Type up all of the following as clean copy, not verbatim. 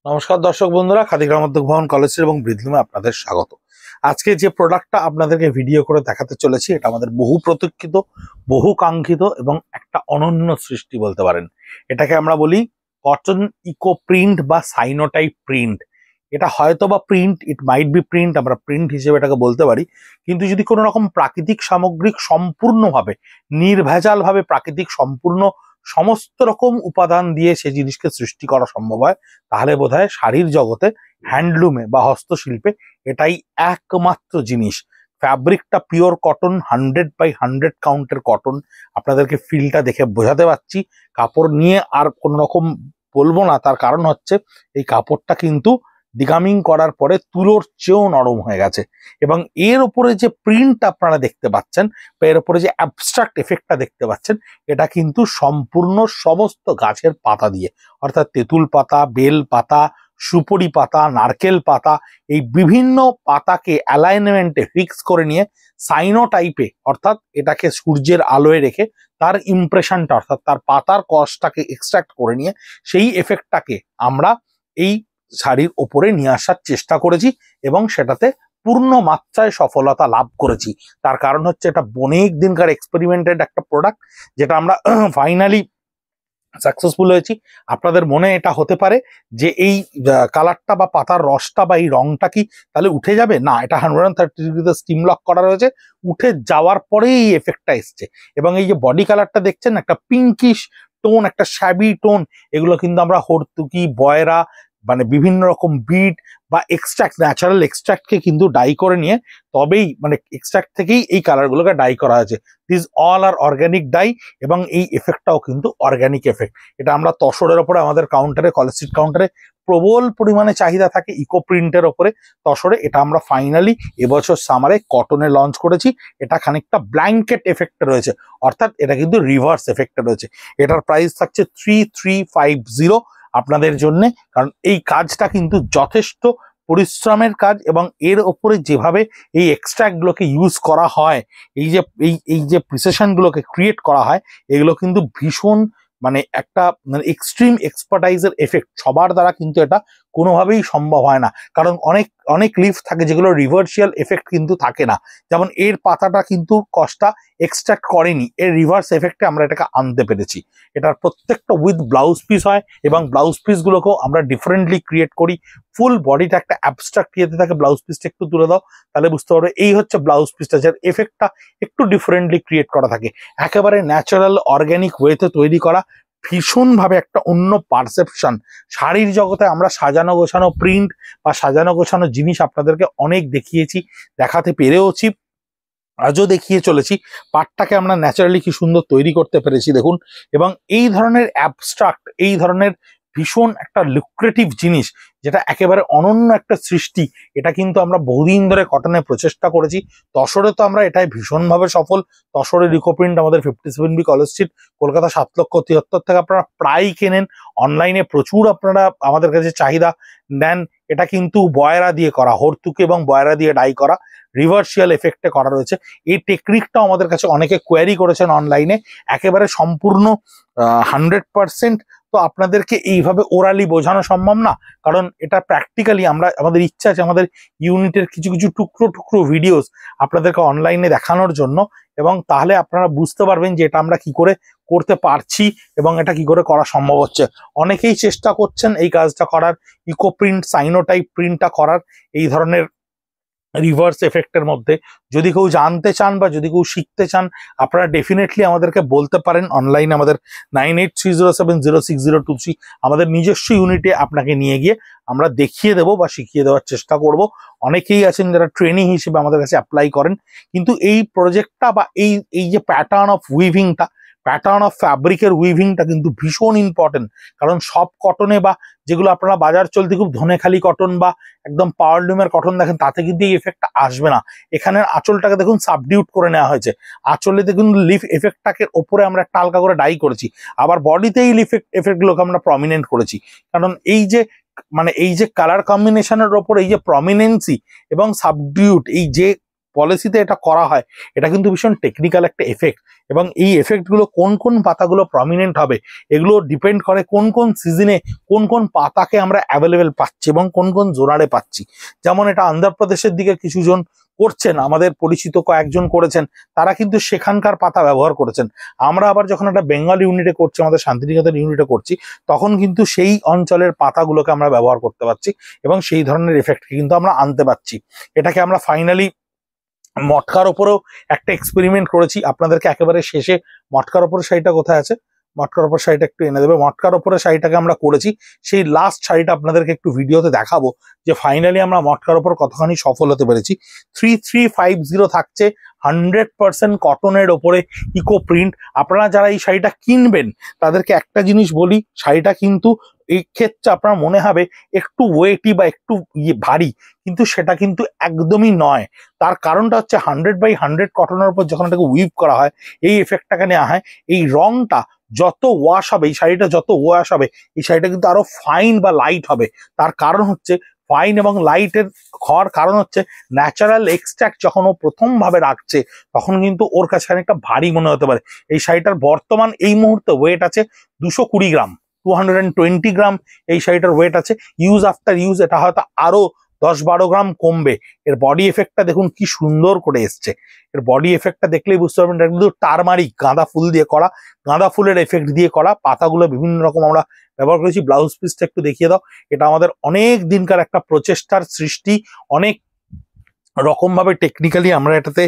নমস্কার দর্শক বন্ধুরা, খাদি গ্রামোদ্যোগ ভবন কলেজ এবং বৃদ্ধিমে আপনাদের স্বাগত। আজকে যে প্রোডাক্টটা আপনাদেরকে ভিডিও করে দেখাতে চলেছি, এটা আমাদের বহু প্রতীক্ষিত, বহু কাঙ্ক্ষিত এবং একটা অনন্য সৃষ্টি বলতে পারেন। এটাকে আমরা বলি কটন ইকো প্রিন্ট বা সাইনোটাইপ প্রিন্ট। এটা হয়তো বা print, it might be print, আমরা প্রিন্ট হিসেবে এটাকে বলতে পারি। কিন্তু যদি কোনো রকম প্রাকৃতিক সামগ্রিক সম্পূর্ণভাবে নির্ভেজালভাবে প্রাকৃতিক সম্পূর্ণ সমস্ত রকম উপাদান দিয়ে সেই জিনিসকে সৃষ্টি করা সম্ভব হয়, তাহলে বোধহয় শাড়ির জগতে, হ্যান্ডলুমে বা হস্তশিল্পে এটাই একমাত্র জিনিস। ফ্যাব্রিকটা পিওর কটন, 100/100 কাউন্টের কটন। আপনাদেরকে ফিলটা দেখে বোঝাতে পারছি। কাপড় নিয়ে আর কোনো রকম বলবো না, তার কারণ হচ্ছে এই কাপড়টা কিন্তু ডিগামিং করার পরে তুলোর চেয়েও নরম হয়ে গেছে। এবং এর উপরে যে প্রিন্ট আপনারা দেখতে পাচ্ছেন বা এর উপরে যে অ্যাবস্ট্রাক্ট এফেক্টটা দেখতে পাচ্ছেন, এটা কিন্তু সম্পূর্ণ সমস্ত গাছের পাতা দিয়ে, অর্থাৎ তেঁতুল পাতা, বেল পাতা, সুপরি পাতা, নারকেল পাতা, এই বিভিন্ন পাতাকে অ্যালাইনমেন্টে ফিক্স করে নিয়ে সাইনো টাইপে, অর্থাৎ এটাকে সূর্যের আলোয় রেখে তার ইমপ্রেশনটা, অর্থাৎ তার পাতার কষটাকে এক্সট্রাক্ট করে নিয়ে সেই এফেক্টটাকে আমরা এই শাড়ির ওপরে নিয়ে আসার চেষ্টা করেছি এবং সেটাতে পূর্ণ মাত্রায় সফলতা লাভ করেছি। তার কারণ হচ্ছে এটা অনেক দিনকার এক্সপেরিমেন্টেড একটা প্রোডাক্ট, যেটা আমরা ফাইনালি সাকসেসফুল হয়েছি। আপনাদের মনে এটা হতে পারে যে এই কালারটা বা পাতার রসটা বা এই রংটা কি তাহলে উঠে যাবে? না, এটা 130 ডিগ্রিতে স্টিম লক করা রয়েছে। উঠে যাওয়ার পরেই এই এফেক্টটা এসছে। এবং এই যে বডি কালারটা দেখছেন, একটা পিঙ্কিশ টোন, একটা শ্যাবি টোন, এগুলো কিন্তু আমরা হর্তুকি, বয়রা, মানে বিভিন্ন রকম বিট বা এক্সট্রাক্ট, ন্যাচারাল এক্সট্রাক্টকে কিন্তু ডাই করে নিয়ে, তবেই মানে এক্সট্রাক্ট থেকেই এই কালারগুলোকে ডাই করা হয়েছে। This all R organic die এবং এই এফেক্টটাও কিন্তু অর্গ্যানিক এফেক্ট। এটা আমরা তসরের ওপরে, আমাদের কাউন্টারে, কলেজ স্ট্রিট কাউন্টারে প্রবল পরিমাণে চাহিদা থাকে ইকো প্রিন্টের ওপরে তসরে। এটা আমরা ফাইনালি এবছর সামারে কটনে লঞ্চ করেছি। এটা খানিকটা ব্ল্যাঙ্কেট এফেক্টে রয়েছে, অর্থাৎ এটা কিন্তু রিভার্স এফেক্টে রয়েছে। এটার প্রাইস থাকছে 3350 আপনাদের জন্য। কারণ এই কাজটা কিন্তু যথেষ্ট পরিশ্রমের কাজ এবং এর ওপরে যেভাবে এই এক্সট্রাক্টগুলোকে ইউজ করা হয়, এই যে প্রিসিশনগুলোকে ক্রিয়েট করা হয়, এগুলো কিন্তু ভীষণ মানে একটা এক্সট্রিম এক্সপার্টাইজের এফেক্ট। সবার দ্বারা কিন্তু এটা কোনোভাবেই সম্ভব হয় না, কারণ অনেক অনেক লিফ থাকে যেগুলো রিভার্সিয়াল এফেক্ট কিন্তু থাকে না। যেমন এর পাতাটা কিন্তু কষ্টটা এক্সট্রাক্ট করেনি, এর রিভার্স এফেক্টে আমরা এটাকে আনতে পেরেছি। এটার প্রত্যেকটা উইথ ব্লাউজ পিস হয় এবং ব্লাউজ পিসগুলোকেও আমরা ডিফারেন্টলি ক্রিয়েট করি। ফুল বডিটা একটা অ্যাবস্ট্রাক্ট ইয়েতে থাকে। ব্লাউজ পিসটা একটু তুলে দাও, তাহলে বুঝতে পারবে এই হচ্ছে ব্লাউজ পিসটা, যার এফেক্টটা একটু ডিফারেন্টলি ক্রিয়েট করা থাকে। একেবারে ন্যাচারাল অর্গ্যানিক ওয়েতে তৈরি করা, ভীষণভাবে একটা অন্য পারসেপশন। শাড়ির জগতে আমরা সাজানো গোছানো প্রিন্ট বা সাজানো গোছানো জিনিস আপনাদেরকে অনেক দেখিয়েছি, দেখাতে পেরেওছি, আজও দেখিয়ে চলেছি। পাটটাকে আমরা ন্যাচারালি কি সুন্দর তৈরি করতে পেরেছি দেখুন। এবং এই ধরনের অ্যাবস্ট্রাক্ট, এই ধরনের ভীষণ একটা লুক্রেটিভ জিনিস, যেটা একেবারে অনন্য একটা সৃষ্টি, এটা কিন্তু আমরা বহুদিন ধরে কটনে প্রচেষ্টা করেছি। তসরে তো আমরা এটাই ভীষণভাবে সফল। তসরের ইকো প্রিন্ট আমাদের 57B কলেজ স্ট্রিট, কলকাতা 7,73,000 থেকে আপনারা প্রায় কেনেন। অনলাইনে প্রচুর আপনারা আমাদের কাছে চাহিদা নেন। এটা কিন্তু বয়রা দিয়ে করা, হর্তুকি এবং বয়রা দিয়ে ডাই করা, রিভার্সিয়াল এফেক্টে করা রয়েছে। এই টেকনিকটাও আমাদের কাছে অনেকে কোয়ারি করেছেন অনলাইনে। একেবারে সম্পূর্ণ 100% তো আপনাদেরকে এইভাবে ওরালি বোঝানো সম্ভব না, কারণ এটা প্র্যাকটিক্যালি আমাদের ইচ্ছা আছে আমাদের ইউনিটের কিছু কিছু টুকরো টুকরো ভিডিওস আপনাদেরকে অনলাইনে দেখানোর জন্য। এবং তাহলে আপনারা বুঝতে পারবেন যে এটা আমরা কি করে করতে পারছি এবং এটা কি করে করা সম্ভব হচ্ছে। অনেকেই চেষ্টা করছেন এই কাজটা করার, ইকো প্রিন্ট, সাইনোটাইপ প্রিন্টটা করার এই ধরনের রিভার্স এফেক্টের মধ্যে। যদি কেউ জানতে চান বা যদি কেউ শিখতে চান, আপনারা ডেফিনেটলি আমাদেরকে বলতে পারেন অনলাইনে। আমাদের 9830706023 আমাদের নিজস্ব ইউনিটে আপনাকে নিয়ে গিয়ে আমরা দেখিয়ে দেবো বা শিখিয়ে দেওয়ার চেষ্টা করব। অনেকেই আছেন যারা ট্রেনিং হিসেবে আমাদের কাছে অ্যাপ্লাই করেন। কিন্তু এই প্রজেক্টটা বা এই যে প্যাটার্ন অফ উইভিংটা, প্যাটার্ন অফ ফ্যাব্রিকের উইভিংটা কিন্তু ভীষণ ইম্পর্টেন্ট। কারণ সব কটনে বা যেগুলো আপনারা বাজার চলতে খুব ধনেখালি কটন বা একদম পাওয়ারলুমের কটন দেখেন, তাতে কিন্তু এই এফেক্টটা আসবে না। এখানে আঁচলটাকে দেখুন সাবডিউট করে নেওয়া হয়েছে। আঁচলে দেখুন লিফ এফেক্টটাকে ওপরে আমরা একটা হালকা করে ডাই করেছি, আবার বডিতে এই লিফ এফেক্টগুলোকে আমরা প্রমিনেন্ট করেছি। কারণ এই যে কালার কম্বিনেশনের ওপর এই যে প্রমিনেন্সি এবং সাবডিউট, এই যে পলিসিতে এটা করা হয়, এটা কিন্তু ভীষণ টেকনিক্যাল একটা এফেক্ট, এবং এই এফেক্টগুলো কোন কোন পাতাগুলো প্রমিনেন্ট হবে এগুলো ডিপেন্ড করে কোন কোন সিজনে কোন কোন পাতাকে আমরা অ্যাভেলেবেল পাচ্ছি এবং কোন কোন জোনারে পাচ্ছি। যেমন এটা অন্ধ্রপ্রদেশের দিকে কিছুজন করছেন, আমাদের পরিচিত কয়েকজন করেছেন, তারা কিন্তু সেখানকার পাতা ব্যবহার করেছেন। আমরা আবার যখন একটা বেঙ্গল ইউনিটে করছি, আমাদের শান্তিনিকেতন ইউনিটে করছি, তখন কিন্তু সেই অঞ্চলের পাতাগুলোকে আমরা ব্যবহার করতে পারছি এবং সেই ধরনের এফেক্টকে কিন্তু আমরা আনতে পারছি। এটাকে আমরা ফাইনালি মটকার ওপরেও একটা এক্সপেরিমেন্ট করেছি। আপনাদেরকে একেবারে শেষে মটকার ওপরে শাড়িটা কোথায় আছে, মটকার ওপর শাড়িটা একটু এনে দেবে। মটকার ওপরে শাড়িটাকে আমরা করেছি, সেই লাস্ট শাড়িটা আপনাদেরকে একটু ভিডিওতে দেখাবো যে ফাইনালি আমরা মটকার ওপর কতখানি সফল হতে পেরেছি। 3350 থাকছে 100% কটনের ওপরে ইকো প্রিন্ট। আপনারা যারা এই শাড়িটা কিনবেন তাদেরকে একটা জিনিস বলি, শাড়িটা কিন্তু এই ক্ষেত্রে আপনার মনে হবে একটু ওয়েটি বা একটু ভারী, কিন্তু সেটা কিন্তু একদমই নয়। তার কারণটা হচ্ছে 100/100 কটনের উপর যখন এটাকে উইভ করা হয়, এই এফেক্টটাকে নেওয়া হয়, এই রংটা যত ওয়াশ হবে, এই শাড়িটা যত ওয়াশ হবে, এই শাড়িটা কিন্তু আরো ফাইন বা লাইট হবে। তার কারণ হচ্ছে ফাইন এবং লাইটের হওয়ার কারণ হচ্ছে ন্যাচারাল এক্সট্রাক্ট যখন ও প্রথম ভাবে রাখছে তখন কিন্তু ওর কাছে খানিকটা ভারী মনে হতে পারে। এই শাড়িটার বর্তমান এই মুহূর্তে ওয়েট আছে 220 গ্রাম, 220 গ্রাম এই শাড়িটার ওয়েট আছে। ইউজ আফটার ইউজ এটা হয়তো আরো 10-12 গ্রাম কমবে। এর বডি এফেক্টটা দেখুন কি সুন্দর করে এসছে। এর বডি এফেক্টটা দেখলেই বুঝতে পারবেন এটা কিন্তু টারমারিক গাঁদা ফুল দিয়ে করা, গাঁদা ফুলের এফেক্ট দিয়ে করা। পাতাগুলো বিভিন্ন রকম আমরা ব্যবহার করেছি। ব্লাউজ পিসটা একটু দেখিয়ে দাও। এটা আমাদের অনেক দিনকার একটা প্রচেষ্টার সৃষ্টি, অনেক রকম ভাবে টেকনিক্যালি আমরা এটাতে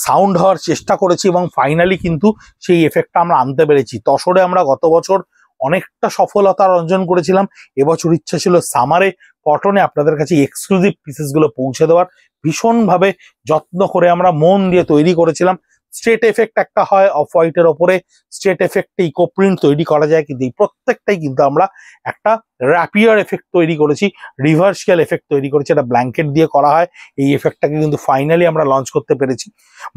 সাউন্ড হওয়ার চেষ্টা করেছি এবং ফাইনালি কিন্তু সেই এফেক্টটা আমরা আনতে পেরেছি। তসরে আমরা গত বছর অনেকটা সফলতা অর্জন করেছিলাম। এবছর ইচ্ছা ছিল সামারে কটনে আপনাদের কাছে এক্সক্লুসিভ পিসেসগুলো পৌঁছে দেওয়ার। ভীষণভাবে যত্ন করে আমরা মন দিয়ে তৈরি করেছিলাম। স্ট্রেট এফেক্ট একটা হয় অফ হোয়াইটের ওপরে, স্ট্রেট এফেক্টে ইকো প্রিন্ট তৈরি করা যায়, কিন্তু এই প্রত্যেকটাই কিন্তু আমরা একটা র্যাপিয়ার এফেক্ট তৈরি করেছি, রিভার্সিয়াল এফেক্ট তৈরি করেছি। এটা ব্ল্যাঙ্কেট দিয়ে করা হয়। এই এফেক্টটাকে কিন্তু ফাইনালি আমরা লঞ্চ করতে পেরেছি।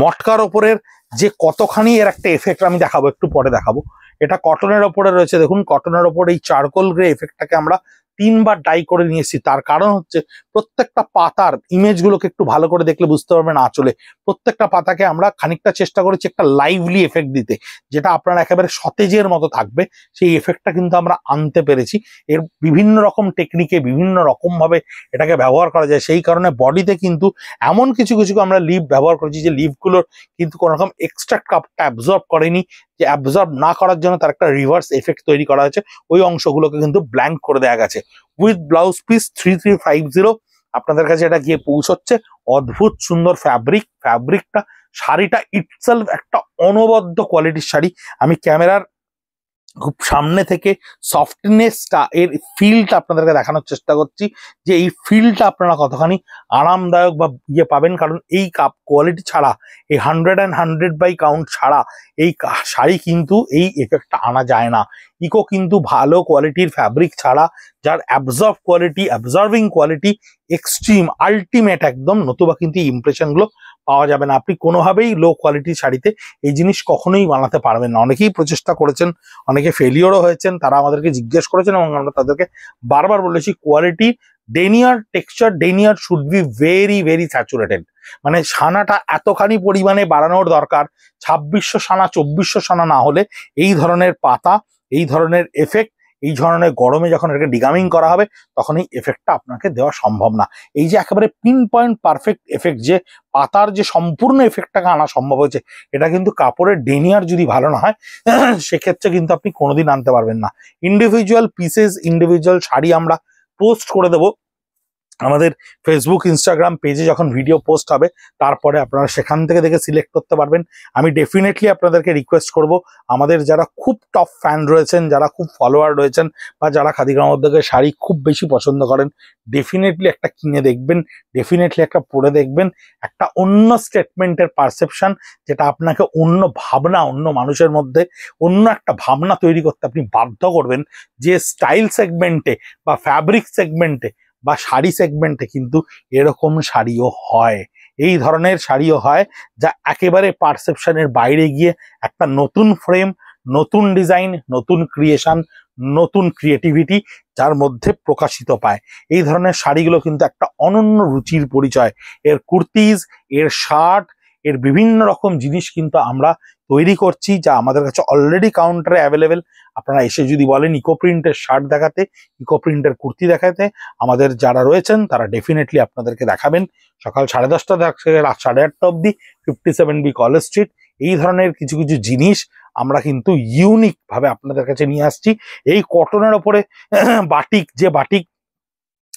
মটকার ওপরের যে কতখানি এর একটা এফেক্ট আমি দেখাবো, একটু পরে দেখাবো। এটা কটনের ওপরে রয়েছে, দেখুন কটনের ওপর এই চারকোল গ্রে এফেক্টটাকে আমরা 3বার ডাই করে নিয়েছি। তার কারণ হচ্ছে প্রত্যেকটা পাতার ইমেজগুলোকে একটু ভালো করে দেখলে বুঝতে পারবেন আঁচলে প্রত্যেকটা পাতাকে আমরা খানিকটা চেষ্টা করেছি একটা লাইভলি এফেক্ট দিতে, যেটা আপনার একেবারে সতেজের মতো থাকবে। সেই এফেক্টটা কিন্তু আমরা আনতে পেরেছি। এর বিভিন্ন রকম টেকনিকে বিভিন্ন রকম ভাবে এটাকে ব্যবহার করা যায়। সেই কারণে বডিতে কিন্তু এমন কিছু কিছু আমরা লিভ ব্যবহার করেছি যে লিভগুলোর কিন্তু কোনো রকম এক্সট্রা কাপটা অ্যাবজর্ব করেনি, যে অ্যাবজর্ব না করার জন্য তার একটা রিভার্স এফেক্ট তৈরি করা হয়েছে। ওই অংশগুলোকে কিন্তু ব্ল্যাঙ্ক করে দেওয়া গেছে। উইথ ব্লাউজ পিস 3350 আপনাদের কাছে এটা গিয়ে পৌঁছচ্ছে। অদ্ভুত সুন্দর ফ্যাব্রিকটা, শাড়িটা ইটসেলফ একটা অনবদ্য কোয়ালিটির শাড়ি। আমি ক্যামেরার খুব সামনে থেকে সফটনেসটা, এর ফিলটা আপনাদেরকে দেখানোর চেষ্টা করছি যে এই ফিলটা আপনারা কতখানি আরামদায়ক বা পাবেন। কারণ এই কাপ কোয়ালিটি ছাড়া, এই 100 বাই কাউন্ট ছাড়া এই শাড়ি কিন্তু এই এফেক্টটা আনা যায় না। ইকো কিন্তু ভালো কোয়ালিটির ফ্যাব্রিক ছাড়া, যার অ্যাবজর্ভিং কোয়ালিটি এক্সট্রিম আলটিমেট একদম, নতুবা কিন্তু এই ইমপ্রেশনগুলো পাওয়া যাবে না। আপনি কোনোভাবেই লো কোয়ালিটির শাড়িতে এই জিনিস কখনোই বানাতে পারবেন না। অনেকেই প্রচেষ্টা করেছেন, অনেকে ফেলিওরও হয়েছেন, তারা আমাদেরকে জিজ্ঞেস করেছেন এবং আমরা তাদেরকে বারবার বলেছি quality denier texture denier should be very very saturated. মানে সানাটা এতখানি পরিমাণে বাড়ানোর দরকার, 2600 সানা 2400 সানা না হলে এই ধরনের পাতা, এই ধরনের এফেক্ট, এই ধরনের গরমে যখন এটাকে ডিগামিং করা হবে তখন এই এফেক্টটা আপনাকে দেওয়া সম্ভব না। এই যে একেবারে পিন পয়েন্ট পারফেক্ট এফেক্ট, যে পাতার যে সম্পূর্ণ এফেক্টটাকে আনা সম্ভব হয়েছে, এটা কিন্তু কাপড়ের ডেনিয়ার যদি ভালো না হয় সেক্ষেত্রে কিন্তু আপনি কোনোদিন আনতে পারবেন না। ইন্ডিভিজুয়াল পিসেস, ইন্ডিভিজুয়াল শাড়ি আমরা পোস্ট করে দেবো আমাদের ফেসবুক ইনস্টাগ্রাম পেজে। যখন ভিডিও পোস্ট হবে তারপরে আপনারা সেখান থেকে দেখে সিলেক্ট করতে পারবেন। আমি ডেফিনেটলি আপনাদেরকে রিকোয়েস্ট করব, আমাদের যারা খুব টপ ফ্যান রয়েছেন, যারা খুব ফলোয়ার রয়েছেন, বা যারা খাদি গ্রামোদ্যোগের শাড়ি খুব বেশি পছন্দ করেন, ডেফিনেটলি একটা কিনে দেখবেন, ডেফিনেটলি একটা পরে দেখবেন। একটা অন্য স্টেটমেন্টের পারসেপশন, যেটা আপনাকে অন্য ভাবনা, অন্য মানুষের মধ্যে অন্য একটা ভাবনা তৈরি করতে আপনি বাধ্য করবেন, যে স্টাইল সেগমেন্টে বা ফ্যাব্রিক সেগমেন্টে বা শাড়ি সেগমেন্টে কিন্তু এরকম শাড়িও হয়, এই ধরনের শাড়িও হয়, যা একেবারে পারসেপশনের বাইরে গিয়ে একটা নতুন ফ্রেম, নতুন ডিজাইন, নতুন ক্রিয়েশন, নতুন ক্রিয়েটিভিটি যার মধ্যে প্রকাশিত পায়। এই ধরনের শাড়িগুলো কিন্তু একটা অনন্য রুচির পরিচয়। এর কুর্তিজ, এর শার্ট, এর বিভিন্ন রকম জিনিস কিন্তু আমরা তৈরি করছি, যা আমাদের কাছে অলরেডি কাউন্টারে অ্যাভেলেবেল। আপনারা এসে যদি বলেন ইকো প্রিন্টের শার্ট দেখাতে, ইকো প্রিন্টের কুর্তি দেখাতে, আমাদের যারা রয়েছেন তারা ডেফিনেটলি আপনাদেরকে দেখাবেন। সকাল 10:30 থেকে রাত 8:30 অবধি 57B কলেজ স্ট্রিট। এই ধরনের কিছু কিছু জিনিস আমরা কিন্তু ইউনিক ভাবে আপনাদের কাছে নিয়ে আসছি। এই কটনের ওপরে বাটিক, যে বাটিক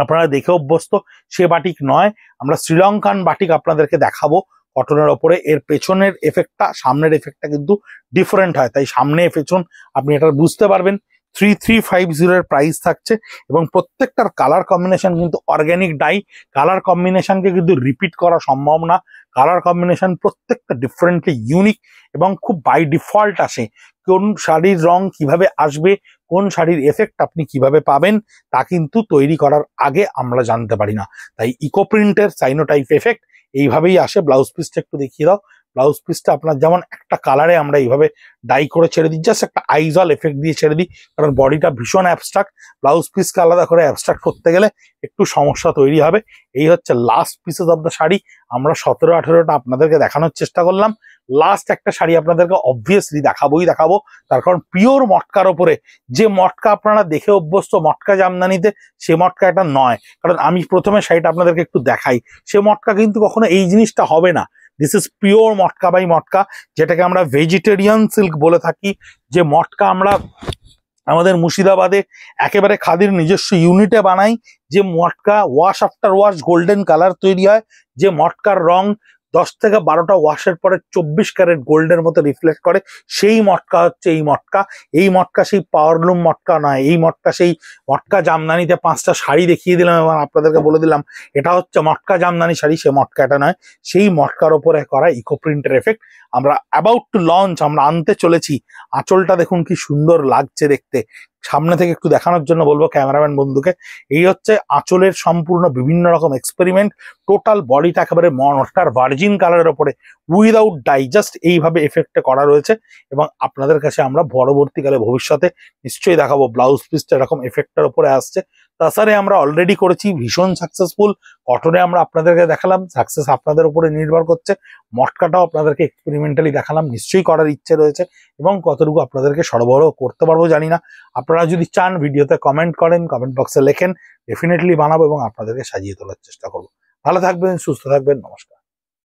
আপনারা দেখে অভ্যস্ত সে বাটিক নয়, আমরা শ্রীলঙ্কান বাটিক আপনাদেরকে দেখাবো কটনের ওপরে। এর পেছনের এফেক্টটা, সামনের এফেক্টটা কিন্তু ডিফারেন্ট হয়, তাই সামনে পেছন আপনি এটা বুঝতে পারবেন। 3350 এর প্রাইস থাকছে এবং প্রত্যেকটার কালার কম্বিনেশন কিন্তু অর্গ্যানিক ডাই। কালার কম্বিনেশনকে কিন্তু রিপিট করা সম্ভব না। কালার কম্বিনেশন প্রত্যেকটা ডিফারেন্টলি ইউনিক এবং খুব বাই ডিফল্ট আসে। কোন শাড়ির রং কিভাবে আসবে, কোন শাড়ির এফেক্ট আপনি কিভাবে পাবেন, তা কিন্তু তৈরি করার আগে আমরা জানতে পারি না। তাই ইকো প্রিন্টের সাইনোটাইপ এফেক্ট এইভাবেই আসে। ব্লাউজ পিসটা একটু দেখিয়ে দাও। ব্লাউজ পিসটা আপনার যেমন একটা কালারে আমরা এইভাবে ডাই করে ছেড়ে দিই, জাস্ট একটা আইজল এফেক্ট দিয়ে ছেড়ে দিই, কারণ বডিটা ভীষণ অ্যাবস্ট্রাক্ট। ব্লাউজ পিসকে আলাদা করে অ্যাবস্ট্রাক্ট করতে গেলে একটু সমস্যা তৈরি হবে। এই হচ্ছে last pieces of the sari. আমরা 17-18টা আপনাদেরকে দেখানোর চেষ্টা করলাম। লাস্ট একটা শাড়ি আপনাদেরকে অবভিয়াসলি দেখাবো, তার কারণ পিওর মটকার ওপরে, যে মটকা আপনারা দেখে অভ্যস্ত মটকা জামদানিতে, সে মটকা এটা নয়। কারণ আমি প্রথমে শাড়িটা আপনাদেরকে একটু দেখাই, সে মটকা কিন্তু কখনো এই জিনিসটা হবে না। This is pure matka by মটকা, যেটাকে আমরা ভেজিটেরিয়ান সিল্ক বলে থাকি। যে মটকা আমরা আমাদের মুর্শিদাবাদে একেবারে খাদির নিজস্ব ইউনিটে বানাই, যে মটকা wash after wash golden colour তৈরি হয়, যে মটকার রং 10 থেকে 12টা ওয়াশের পরে 24 ক্যারেট গোল্ডের মতো রিফ্লেক্ট করে, সেই মটকা হচ্ছে এই মটকা। এই মটকা সেই পাওয়ারলুম মটকা নয়, এই মটকা সেই মটকা জামদানিতে 5টা শাড়ি দেখিয়ে দিলাম এবং আপনাদেরকে বলে দিলাম এটা হচ্ছে মটকা জামদানি শাড়ি, সে মটকা এটা নয়। সেই মটকার ওপরে করা ইকো প্রিন্টের এফেক্ট আমরা অ্যাবাউট টু লঞ্চ, আমরা আনতে চলেছি। আঁচলটা দেখুন কি সুন্দর লাগছে দেখতে। সামনে থেকে একটু দেখানোর জন্য বলবো ক্যামেরাম্যান বন্ধুকে। এই হচ্ছে আঁচলের সম্পূর্ণ বিভিন্ন রকম এক্সপেরিমেন্ট। টোটাল বডিটা একেবারে মটকার ভার্জিন কালারের ওপরে উইদাউট ডাই, জাস্ট এইভাবে এফেক্টে করা রয়েছে। এবং আপনাদের কাছে আমরা পরবর্তীকালে ভবিষ্যতে নিশ্চয়ই দেখাবো ব্লাউজ পিসটা এরকম এফেক্টের ওপরে আসছে। তাছাড়া আমরা অলরেডি করেছি, ভীষণ সাকসেসফুল। কটনে আমরা আপনাদেরকে দেখালাম, সাকসেস আপনাদের উপরে নির্ভর করছে। মটকাটাও আপনাদেরকে এক্সপেরিমেন্টালি দেখালাম, নিশ্চয়ই করার ইচ্ছে রয়েছে এবং কতটুকু আপনাদেরকে সরবরাহ করতে পারবো জানি না। আপনারা যদি চান ভিডিওতে কমেন্ট করেন, কমেন্ট বক্সে লেখেন, ডেফিনেটলি বানাবো এবং আপনাদেরকে সাজিয়ে তোলার চেষ্টা করবো। ভালো থাকবেন, সুস্থ থাকবেন, নমস্কার।